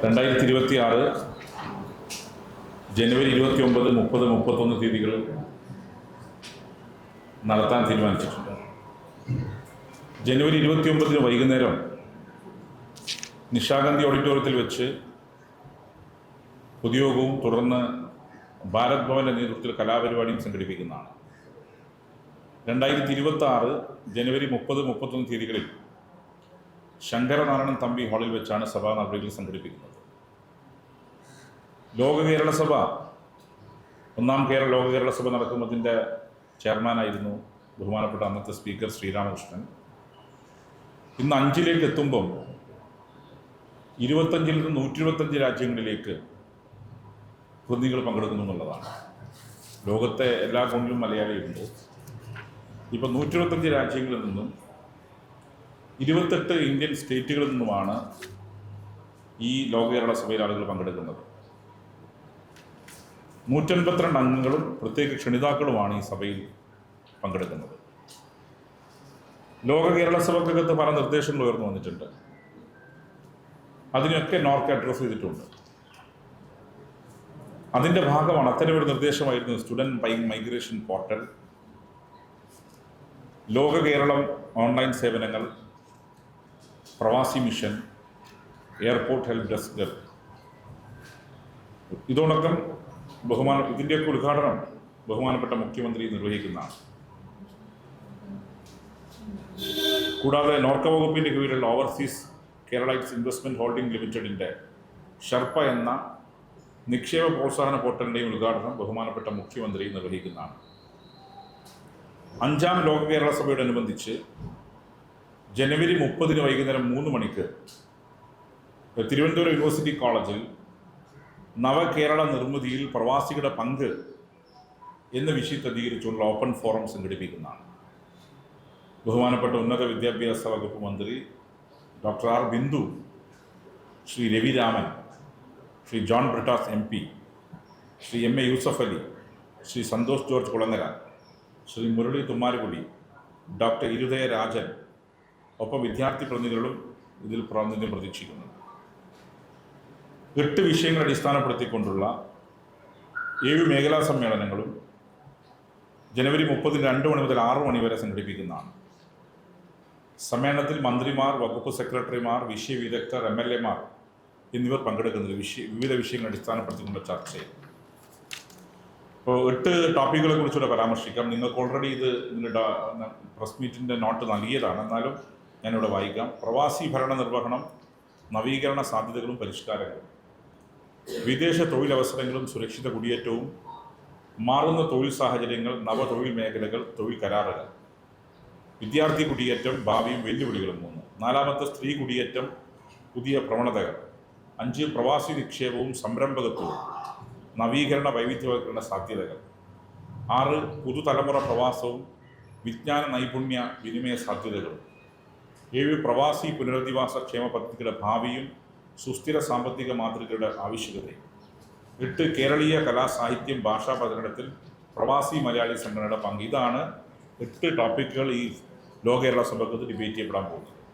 2026 ജനുവരി 29, 30, 31 തീയതികൾ നടത്താൻ തീരുമാനിച്ചിട്ടുണ്ട്. ജനുവരി 29 വൈകുന്നേരം നിശാഗന്ധി ഓഡിറ്റോറിയത്തിൽ വെച്ച് പൊതുയോഗവും തുടർന്ന് ഭാരത് ഭവൻ്റെ നേതൃത്വത്തിൽ കലാപരിപാടിയും സംഘടിപ്പിക്കുന്നതാണ്. 2026 ജനുവരി 30, 31 തീയതികളിൽ ശങ്കരനാരായണൻ തമ്പി ഹാളിൽ വെച്ചാണ് സഭാ നടപടികൾ സംഘടിപ്പിക്കുന്നത്. ലോക കേരള സഭ, ഒന്നാം ലോക കേരള സഭ നടക്കുന്നതിൻ്റെ ചെയർമാനായിരുന്നു ബഹുമാനപ്പെട്ട അന്നത്തെ സ്പീക്കർ ശ്രീരാമകൃഷ്ണൻ. ഇന്ന് 5ലേക്ക് എത്തുമ്പം 25 നിന്ന് 125 രാജ്യങ്ങളിലേക്ക് പ്രതിനിധികൾ പങ്കെടുക്കുന്നു എന്നുള്ളതാണ്. ലോകത്തെ എല്ലാ കോണിലും മലയാളിയുണ്ട്. ഇപ്പം 125 രാജ്യങ്ങളിൽ നിന്നും 28 ഇന്ത്യൻ സ്റ്റേറ്റുകളിൽ നിന്നുമാണ് ഈ ലോക കേരള സഭയിൽ ആളുകൾ പങ്കെടുക്കുന്നത്. 182 അംഗങ്ങളും പ്രത്യേക ക്ഷണിതാക്കളുമാണ് ഈ സഭയിൽ പങ്കെടുക്കുന്നത്. ലോക കേരള സഭക്കകത്ത് പല നിർദ്ദേശങ്ങൾ ഉയർന്നു വന്നിട്ടുണ്ട്. അതിനൊക്കെ നോർക്ക് അഡ്രസ് ചെയ്തിട്ടുണ്ട്. അതിൻ്റെ ഭാഗമാണ് അത്തരമൊരു നിർദ്ദേശമായിരുന്നു സ്റ്റുഡൻറ് മൈഗ്രേഷൻ പോർട്ടൽ, ലോക കേരളം ഓൺലൈൻ സേവനങ്ങൾ, പ്രവാസി മിഷൻ, എയർപോർട്ട് ഹെൽപ്പ് ഡെസ്ക്. ഇതോടൊപ്പം ഇതിൻ്റെയൊക്കെ ഉദ്ഘാടനം ബഹുമാനപ്പെട്ട മുഖ്യമന്ത്രി നിർവഹിക്കുന്നതാണ്. കൂടാതെ നോർക്ക വകുപ്പിൻ്റെ കീഴിലുള്ള ഓവർസീസ് കേരളൈറ്റ്സ് ഇൻവെസ്റ്റ്മെൻറ്റ് ഹോൾഡിംഗ് ലിമിറ്റഡിൻ്റെ ഷർപ്പ എന്ന നിക്ഷേപ പ്രോത്സാഹന പോർട്ടലിൻ്റെയും ഉദ്ഘാടനം ബഹുമാനപ്പെട്ട മുഖ്യമന്ത്രി നിർവഹിക്കുന്നതാണ്. 5ാം ലോക കേരള സഭയോടനുബന്ധിച്ച് ജനുവരി 30 വൈകുന്നേരം 3 മണിക്ക് തിരുവനന്തപുരം യൂണിവേഴ്സിറ്റി കോളേജിൽ നവകേരള നിർമ്മിതിയിൽ പ്രവാസികളുടെ പങ്ക് എന്ന വിഷയത്തെ അധികരിച്ചുള്ള ഓപ്പൺ ഫോറം സംഘടിപ്പിക്കുന്നതാണ്. ബഹുമാനപ്പെട്ട ഉന്നത വിദ്യാഭ്യാസ വകുപ്പ് മന്ത്രി doctor R Bindu, Shri Ravi Raman, Shri John Brittas MP, Shri MA Yusuf Ali, Shri Santhosh George Kulangara, Shri Murali Thummarukudy, doctor Irudaya Rajan, ഒപ്പം വിദ്യാർത്ഥി പ്രതിനിധികളും ഇതിൽ പ്രാതിനിധ്യം പ്രതീക്ഷിക്കുന്നു. 8 വിഷയങ്ങൾ അടിസ്ഥാനപ്പെടുത്തിക്കൊണ്ടുള്ള 7 മേഖലാ സമ്മേളനങ്ങളും ജനുവരി 30 2 മണി മുതൽ 6 മണി വരെ സംഘടിപ്പിക്കുന്നതാണ്. സമ്മേളനത്തിൽ മന്ത്രിമാർ, വകുപ്പ് സെക്രട്ടറിമാർ, വിഷയ വിദഗ്ധർ, MLA മാർ എന്നിവർ പങ്കെടുക്കുന്നത് വിവിധ വിഷയങ്ങൾ അടിസ്ഥാനപ്പെടുത്തിക്കൊണ്ടുള്ള ചർച്ചയിൽ. ഇപ്പോൾ 8 ടോപ്പിക്കുകളെ കുറിച്ചുകൂടെ പരാമർശിക്കാം. നിങ്ങൾക്ക് ഓൾറെഡി ഇതിൻ്റെ പ്രസ് മീറ്റിൻ്റെ നോട്ട് നൽകിയതാണ്, എന്നാലും ഞാനിവിടെ വായിക്കാം. പ്രവാസി ഭരണ നിർവഹണം, നവീകരണ സാധ്യതകളും പരിഷ്കാരങ്ങളും, വിദേശ തൊഴിലവസരങ്ങളും സുരക്ഷിത കുടിയേറ്റവും, മാറുന്ന തൊഴിൽ സാഹചര്യങ്ങൾ, നവതൊഴിൽ മേഖലകൾ, തൊഴിൽ കരാറുകൾ, വിദ്യാർത്ഥി കുടിയേറ്റം, ഭാവിയും വെല്ലുവിളികളും 3. 4-ാമത്തെ സ്ത്രീ കുടിയേറ്റം, പുതിയ പ്രവണതകൾ. 5 പ്രവാസി നിക്ഷേപവും സംരംഭകത്വവും, നവീകരണ വൈവിധ്യവൽക്കരണ സാധ്യതകൾ. 6 പുതുതലമുറ പ്രവാസവും വിജ്ഞാന നൈപുണ്യ വിനിമയ സാധ്യതകളും. 7 പ്രവാസി പുനരധിവാസ ക്ഷേമ പദ്ധതികളുടെ ഭാവിയും സുസ്ഥിര സാമ്പത്തിക മാതൃകയുടെ ആവശ്യകതയും. 8 കേരളീയ കലാ സാഹിത്യം ഭാഷാ പ്രചരണത്തിൽ പ്രവാസി മലയാളി സംഘടനയുടെ പങ്ക്. ഇതാണ് 8 ടോപ്പിക്കുകൾ ഈ ലോക കേരള സഭയ്ക്ക് ഡിബേറ്റ് ചെയ്യപ്പെടാൻ പോകുന്നത്.